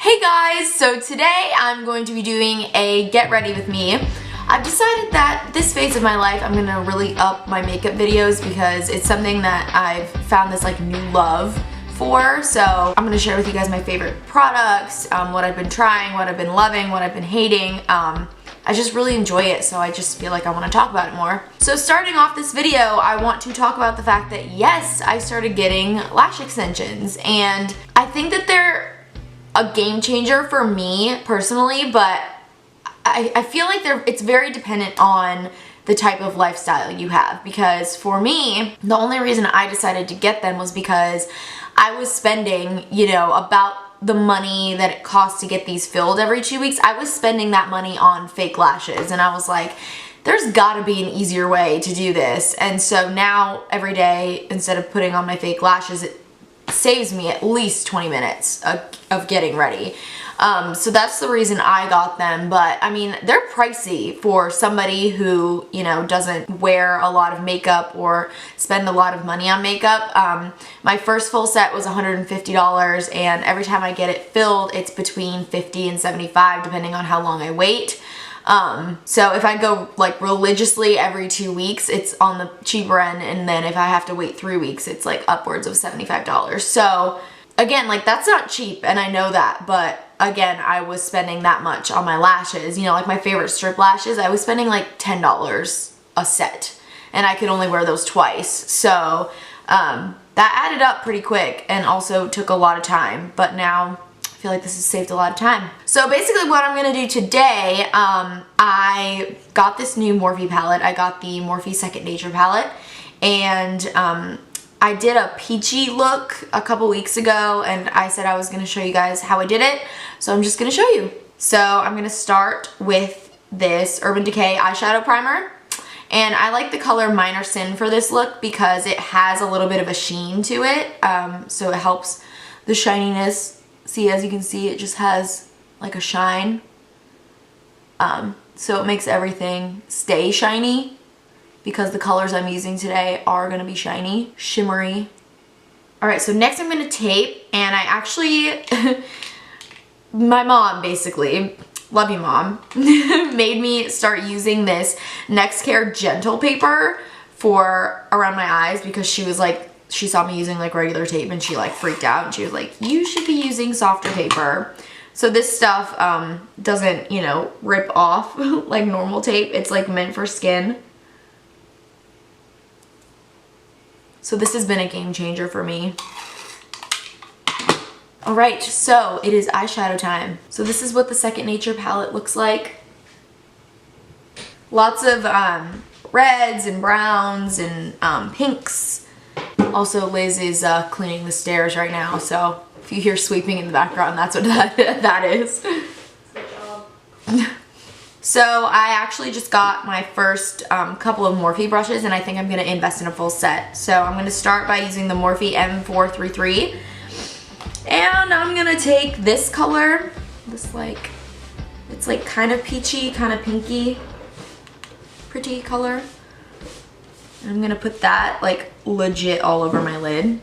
Hey guys, so today I'm going to be doing a get ready with me. I've decided that this phase of my life I'm gonna really up my makeup videos because it's something that I've found this like new love for. So I'm gonna share with you guys my favorite products, what I've been trying, what I've been loving, what I've been hating. I just really enjoy it, so I just feel like I want to talk about it more. So starting off this video, I want to talk about the fact that yes, I started getting lash extensions, and I think that they're a game changer for me personally, but I feel like it's very dependent on the type of lifestyle you have, because for me, the only reason I decided to get them was because I was spending, you know, about the money that it costs to get these filled every 2 weeks. I was spending that money on fake lashes, and I was like, there's gotta be an easier way to do this. And so now every day, instead of putting on my fake lashes, it saves me at least 20 minutes of getting ready. So that's the reason I got them, but I mean, they're pricey for somebody who, you know, doesn't wear a lot of makeup or spend a lot of money on makeup. My first full set was $150, and every time I get it filled, it's between $50 and $75 depending on how long I wait. So if I go like religiously every 2 weeks, it's on the cheaper end, and then if I have to wait 3 weeks, it's like upwards of $75. So again, like that's not cheap, and I know that, but again, I was spending that much on my lashes. You know, like my favorite strip lashes, I was spending like $10 a set, and I could only wear those twice. So that added up pretty quick and also took a lot of time, but now I feel like this has saved a lot of time. So basically what I'm gonna do today, I got this new Morphe palette. I got the Morphe Second Nature palette, and I did a peachy look a couple weeks ago, and I said I was gonna show you guys how I did it, so I'm just gonna show you. So I'm gonna start with this Urban Decay eyeshadow primer, and I like the color Minor Sin for this look because it has a little bit of a sheen to it, so it helps the shininess. See, as you can see, it just has like a shine, so it makes everything stay shiny, because the colors I'm using today are gonna be shiny, shimmery. All right, so next I'm gonna tape, and I actually, my mom basically, love you mom, made me start using this Nexcare gentle paper for around my eyes, because she was like, she saw me using like regular tape and she like freaked out, and she was like, you should be using softer paper. So this stuff doesn't, you know, rip off like normal tape. It's like meant for skin. So this has been a game changer for me. All right, so it is eyeshadow time. So this is what the Second Nature palette looks like. Lots of reds and browns and pinks. Also, Liz is cleaning the stairs right now, so if you hear sweeping in the background, that's what that is. Good job. So I actually just got my first couple of Morphe brushes, and I think I'm going to invest in a full set. So I'm going to start by using the Morphe M433, and I'm going to take this color, this like, it's like kind of peachy, kind of pinky, pretty color. And I'm going to put that like legit all over my lid.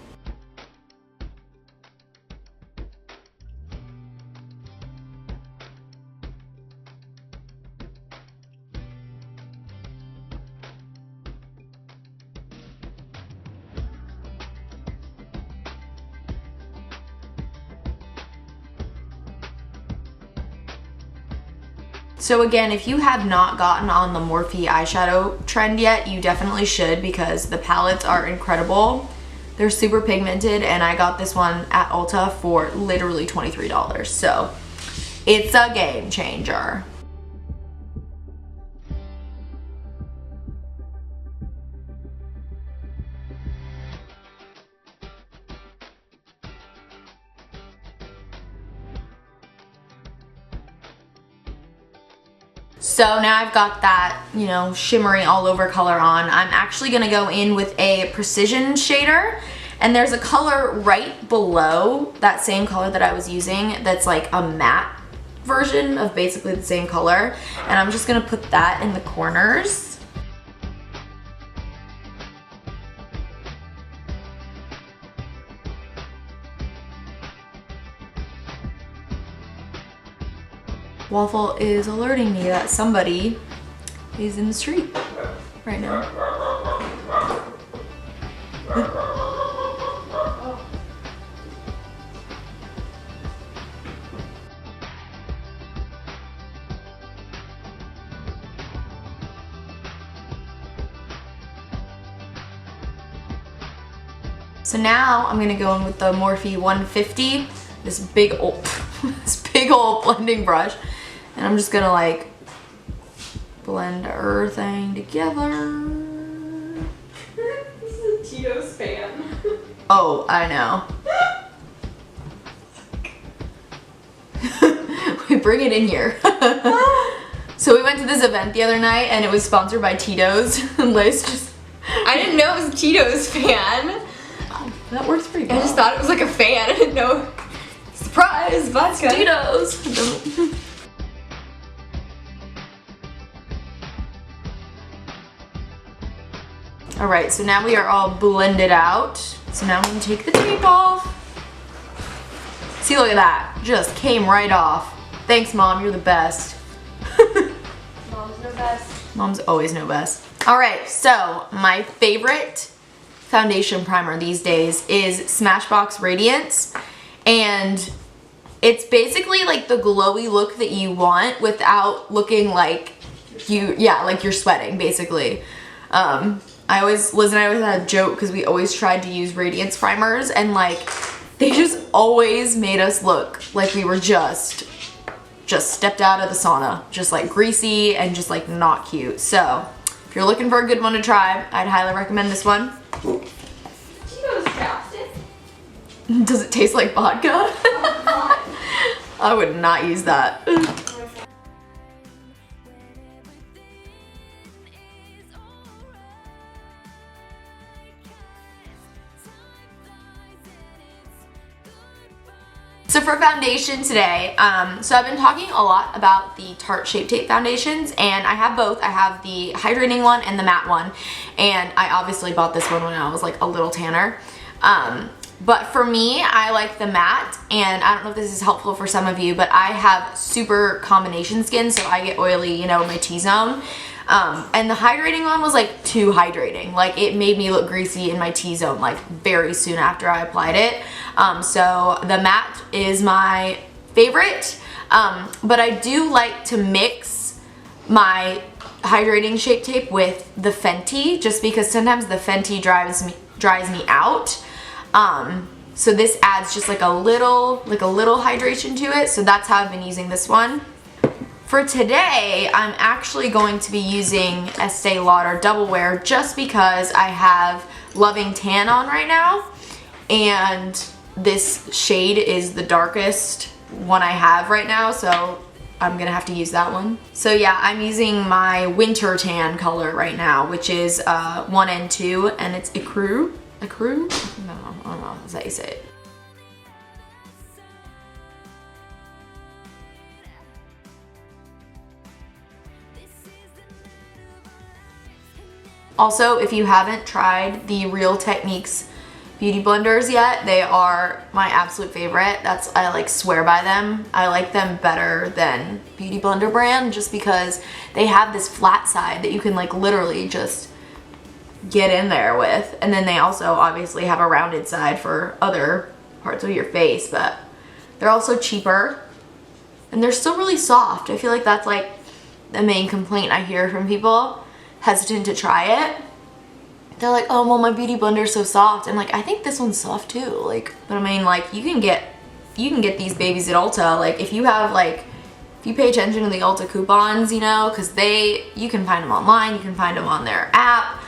So again, if you have not gotten on the Morphe eyeshadow trend yet, you definitely should, because the palettes are incredible. They're super pigmented, and I got this one at Ulta for literally $23. So it's a game changer. So now I've got that, you know, shimmery all over color on. I'm actually gonna go in with a precision shader, and there's a color right below that same color that I was using that's like a matte version of basically the same color, and I'm just gonna put that in the corners. Waffle is alerting me that somebody is in the street right now. So now I'm gonna go in with the Morphe 150, this big old blending brush, and I'm just gonna like blend everything together. This is a Tito's fan. Oh, I know. We bring it in here. So we went to this event the other night and it was sponsored by Tito's. And Liz just... I didn't know it was Tito's fan. That works pretty well. I just thought it was like a fan. I didn't know. Surprise, vodka. Tito's. All right, so now we are all blended out. So now I'm gonna take the tape off. See, look at that. Just came right off. Thanks, Mom, you're the best. Mom's no best. Moms always know best. All right, so my favorite foundation primer these days is Smashbox Radiance, and it's basically like the glowy look that you want without looking like you're sweating, basically. Liz and I always had a joke because we always tried to use Radiance primers, and like they just always made us look like we were just stepped out of the sauna, just like greasy and just like not cute. So if you're looking for a good one to try, I'd highly recommend this one. Tito's chapstick. Does it taste like vodka? I would not use that. So for foundation today, so I've been talking a lot about the Tarte Shape Tape foundations, and I have both. I have the hydrating one and the matte one, and I obviously bought this one when I was like a little tanner. But for me, I like the matte, and I don't know if this is helpful for some of you, but I have super combination skin, so I get oily, you know, in my T-zone. And the hydrating one was like too hydrating. Like it made me look greasy in my T-zone like very soon after I applied it. So the matte is my favorite. But I do like to mix my hydrating Shape Tape with the Fenty, just because sometimes the Fenty dries me out. So this adds just like a little hydration to it. So that's how I've been using this one. For today, I'm actually going to be using Estee Lauder Double Wear just because I have Loving Tan on right now, and this shade is the darkest one I have right now, so I'm gonna have to use that one. So yeah, I'm using my Winter Tan color right now, which is 1 and 2, and it's Ecru? No, I don't know, that's how you say it. Also, if you haven't tried the Real Techniques beauty blenders yet, they are my absolute favorite. I like swear by them. I like them better than Beauty Blender brand just because they have this flat side that you can like literally just get in there with. And then they also obviously have a rounded side for other parts of your face, but they're also cheaper and they're still really soft. I feel like that's like the main complaint I hear from people hesitant to try it. They're like, oh well, my beauty blender's so soft, and like I think this one's soft too. Like, but I mean, like you can get these babies at Ulta. Like if you pay attention to the Ulta coupons, you know, because you can find them online, you can find them on their app.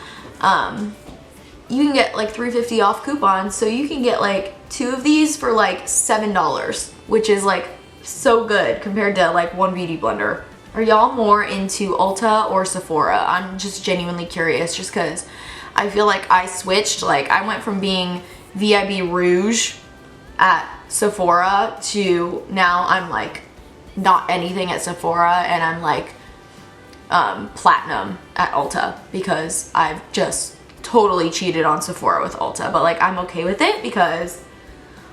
You can get like $3.50 off coupons, so you can get like 2 of these for like $7, which is like so good compared to like one beauty blender. Are y'all more into Ulta or Sephora? I'm just genuinely curious, just because I feel like I switched. Like I went from being VIB Rouge at Sephora to now I'm like not anything at Sephora, and I'm like platinum at Ulta because I've just totally cheated on Sephora with Ulta. But like I'm okay with it because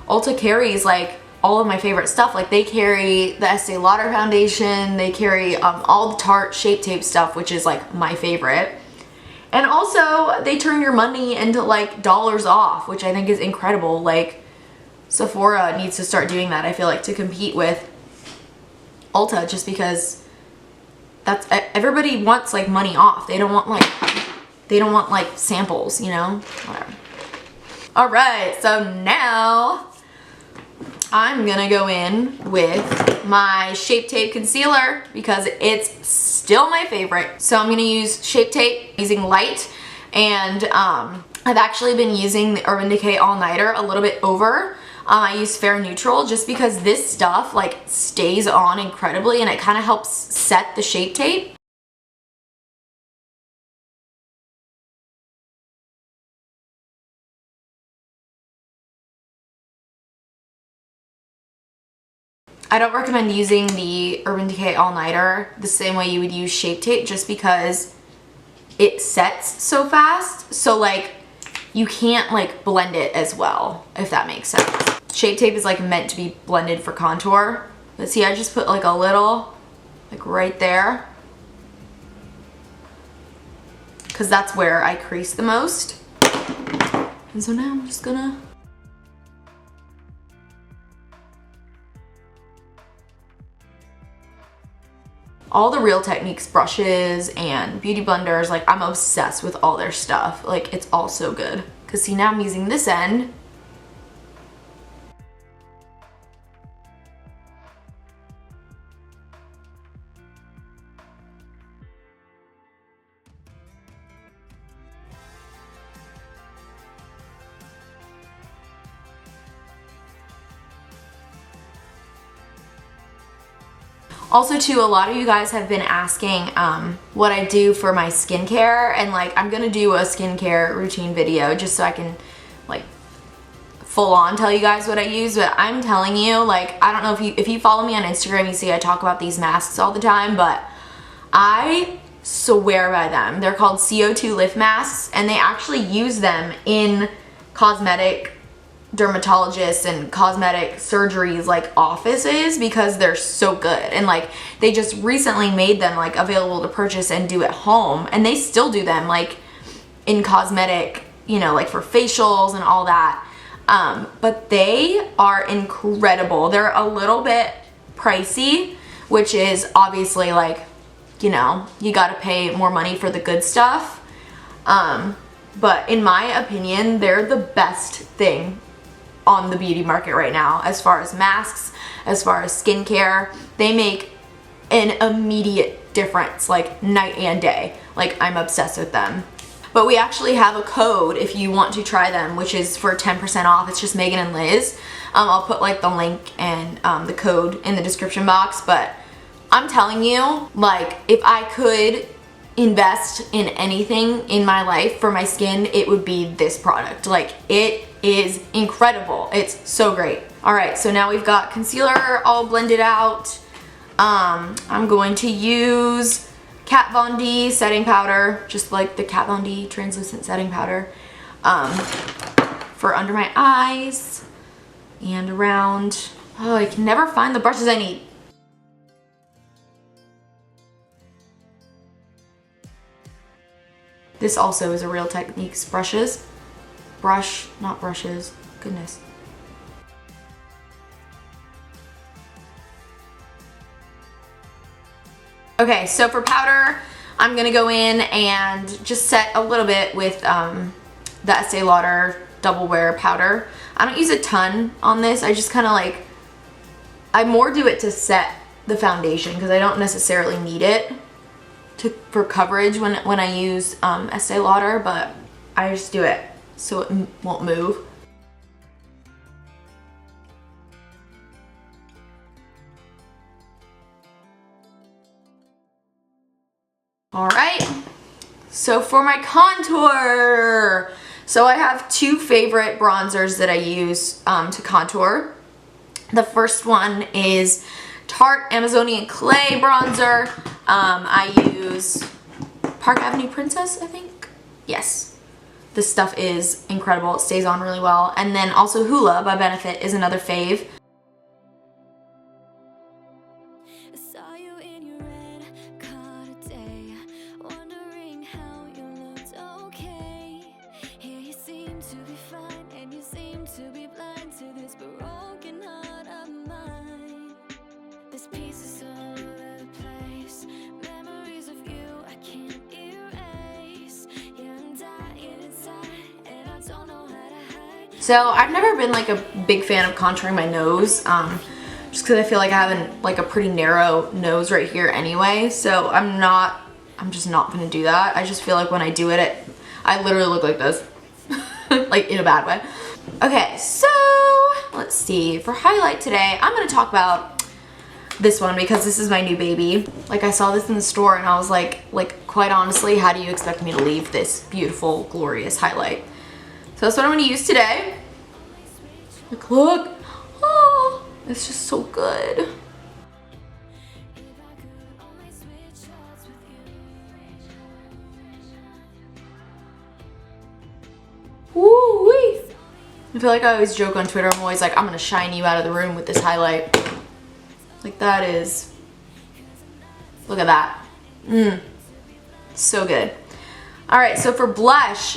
Ulta carries like all of my favorite stuff. Like they carry the Estee Lauder foundation, they carry all the Tarte Shape Tape stuff, which is like my favorite. And also they turn your money into like dollars off, which I think is incredible. Like Sephora needs to start doing that, I feel like, to compete with Ulta, just because that's, everybody wants like money off. They don't want like samples, you know? Whatever. All right, so now I'm gonna go in with my Shape Tape concealer because it's still my favorite. So I'm gonna use Shape Tape using light, and I've actually been using the Urban Decay All Nighter a little bit over. I use Fair Neutral just because this stuff like stays on incredibly, and it kind of helps set the Shape Tape. I don't recommend using the Urban Decay All Nighter the same way you would use Shape Tape, just because it sets so fast. So like you can't like blend it as well, if that makes sense. Shape Tape is like meant to be blended for contour. But see, I just put like a little like right there, because that's where I crease the most. And so now I'm just gonna all the Real Techniques brushes and beauty blenders, like I'm obsessed with all their stuff. Like it's all so good. Cause see, now I'm using this end. Also too, a lot of you guys have been asking what I do for my skincare, and like I'm gonna do a skincare routine video just so I can like full on tell you guys what I use. But I'm telling you, like, I don't know if you follow me on Instagram, you see I talk about these masks all the time, but I swear by them. They're called CO2 Lift Masks, and they actually use them in cosmetic dermatologists and cosmetic surgeries like offices because they're so good. And like they just recently made them like available to purchase and do at home, and they still do them like in cosmetic, you know, like for facials and all that. But they are incredible. They're a little bit pricey, which is obviously like, you know, you gotta pay more money for the good stuff. But in my opinion, they're the best thing on the beauty market right now as far as masks, as far as skincare. They make an immediate difference, like night and day. Like I'm obsessed with them. But we actually have a code if you want to try them, which is for 10% off. It's just Megan and Liz. I'll put like the link and the code in the description box. But I'm telling you, like if I could invest in anything in my life for my skin, it would be this product. Like it is incredible. It's so great. All right, so now we've got concealer all blended out. I'm going to use Kat Von D setting powder, just like the Kat Von D translucent setting powder, for under my eyes and around. Oh, I can never find the brushes I need. This also is a Real Techniques brushes. Brush, not brushes. Goodness. Okay, so for powder, I'm gonna go in and just set a little bit with the Estee Lauder Double Wear powder. I don't use a ton on this. I just kind of like, I more do it to set the foundation because I don't necessarily need it for coverage when I use Estee Lauder, but I just do it so it won't move. All right, so for my contour, so I have two favorite bronzers that I use to contour. The first one is Tarte Amazonian Clay bronzer. I use Park Avenue Princess, I think. Yes. This stuff is incredible. It stays on really well. And then also Hoola by Benefit is another fave. So I've never been like a big fan of contouring my nose, just because I feel like I have like a pretty narrow nose right here anyway. So I'm just not gonna do that. I just feel like when I do it, I literally look like this, like in a bad way. Okay, so let's see. For highlight today, I'm gonna talk about this one because this is my new baby. Like, I saw this in the store and I was like quite honestly, how do you expect me to leave this beautiful, glorious highlight? So that's what I'm gonna use today. Like, look, oh, it's just so good. Woo-wee. I feel like I always joke on Twitter, I'm always like, I'm gonna shine you out of the room with this highlight. Like, that is, look at that. So good. All right, so for blush,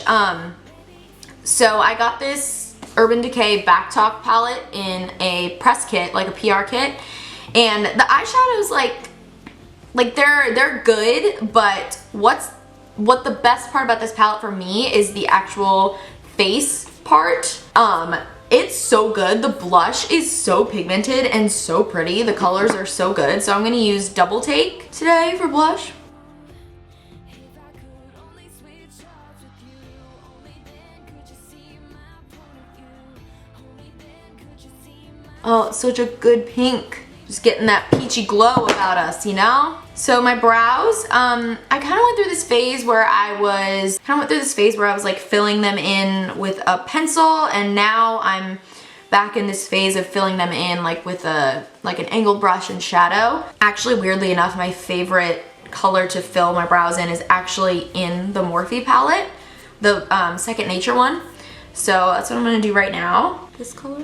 so I got this Urban Decay Backtalk palette in a press kit, like a PR kit, and the eyeshadows, like they're good, but what the best part about this palette for me is the actual face part. It's so good. The blush is so pigmented and so pretty. The colors are so good. So I'm gonna use Double Take today for blush. Oh, it's such a good pink. Just getting that peachy glow about us, you know? So my brows, I kind of went through this phase where I was like filling them in with a pencil, and now I'm back in this phase of filling them in like with an angled brush and shadow. Actually, weirdly enough, my favorite color to fill my brows in is actually in the Morphe palette, the Second Nature one. So that's what I'm gonna do right now. This color.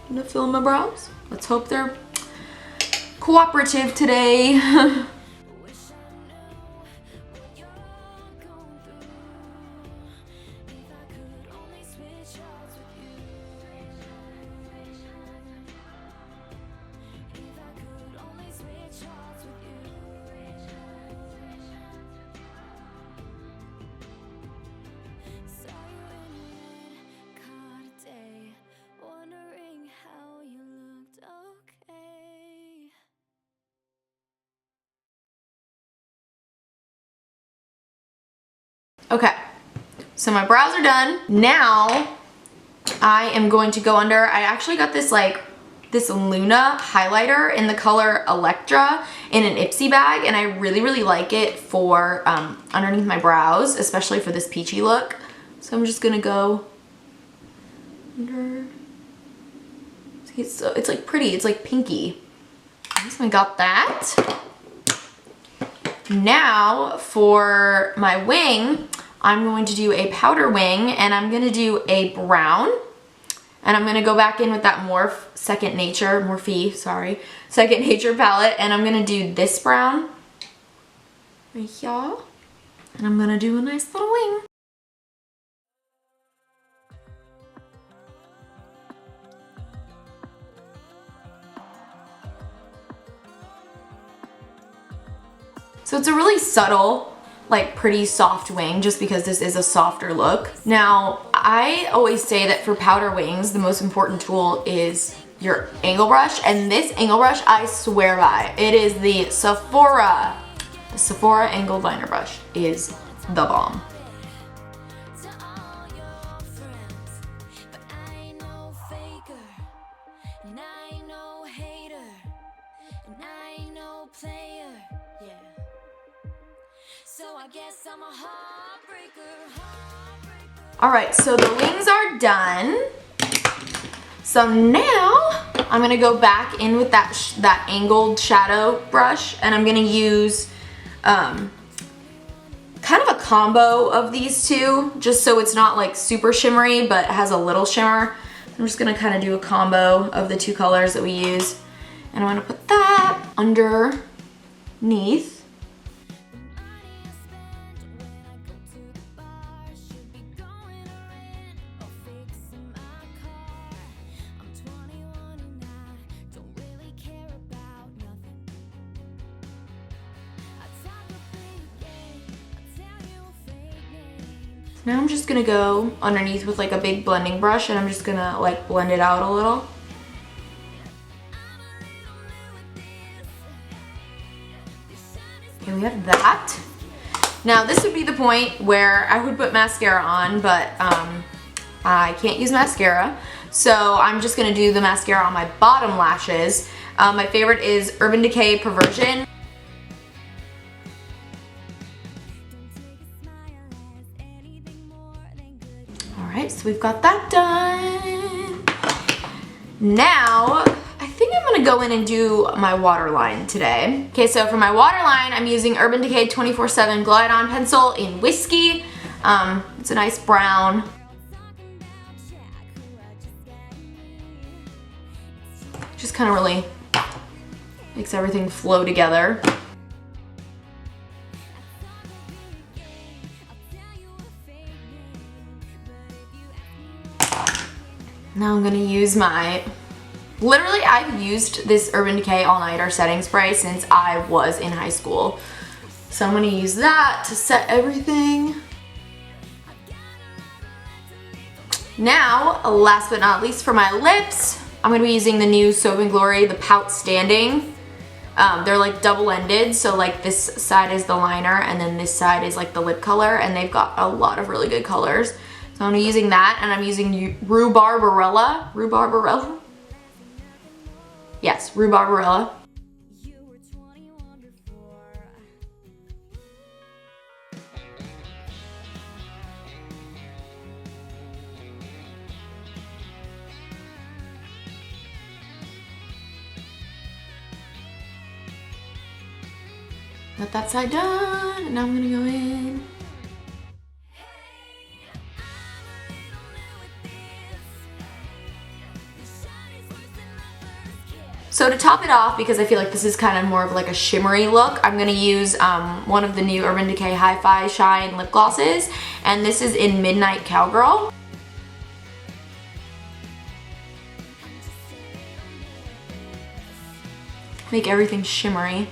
I'm gonna fill in my brows. Let's hope they're cooperative today. Okay, so my brows are done. Now I am going to go under, I actually got this this Luna highlighter in the color Electra in an Ipsy bag, and I really like it for underneath my brows, especially for this peachy look. So I'm just gonna go under. It's like pretty, it's like pinky. I got that. Now for my wing, I'm going to do a powder wing, and I'm gonna do a brown, and I'm gonna go back in with that Morphe Second Nature palette, and I'm gonna do this brown right here, and I'm gonna do a nice little wing. So it's a really subtle, like pretty soft wing, just because this is a softer look. Now, I always say that for powder wings, the most important tool is your angle brush, and this angle brush I swear by. It is the Sephora. The Sephora angled liner brush is the bomb. All right, so the wings are done. So now I'm gonna go back in with that angled shadow brush, and I'm gonna use kind of a combo of these two, just so it's not like super shimmery, but has a little shimmer. I'm just gonna kind of do a combo of the two colors that we use, and I'm gonna put that underneath. Now I'm just gonna go underneath with like a big blending brush and I'm just gonna like blend it out a little. Okay, we have that. Now this would be the point where I would put mascara on, but I can't use mascara. So I'm just gonna do the mascara on my bottom lashes. My favorite is Urban Decay Perversion. Alright, so we've got that done. Now, I think I'm gonna go in and do my waterline today. Okay, so for my waterline, I'm using Urban Decay 24/7 Glide On Pencil in Whiskey. It's a nice brown. Just kind of really makes everything flow together. Now I'm gonna use my, literally I've used this Urban Decay All Nighter setting spray since I was in high school. So I'm gonna use that to set everything. Now, last but not least for my lips, I'm gonna be using the new Soap & Glory, the Pout Standing. They're like double-ended, so like this side is the liner and then this side is like the lip color, and they've got a lot of really good colors. So I'm using that, and I'm using Rhubarbarella. Rhubarbarella? Yes, Rhubarbarella. Got that side done, and now I'm gonna go in. So to top it off, because I feel like this is kind of more of like a shimmery look, I'm gonna use one of the new Urban Decay Hi-Fi Shine lip glosses, and this is in Midnight Cowgirl. Make everything shimmery.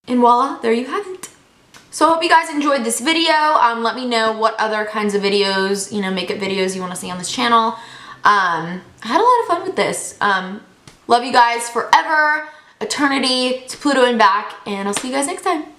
And voila, there you have it. So I hope you guys enjoyed this video. Let me know what other kinds of videos, you know, makeup videos you want to see on this channel. I had a lot of fun with this. Love you guys forever, eternity, to Pluto and back, and I'll see you guys next time.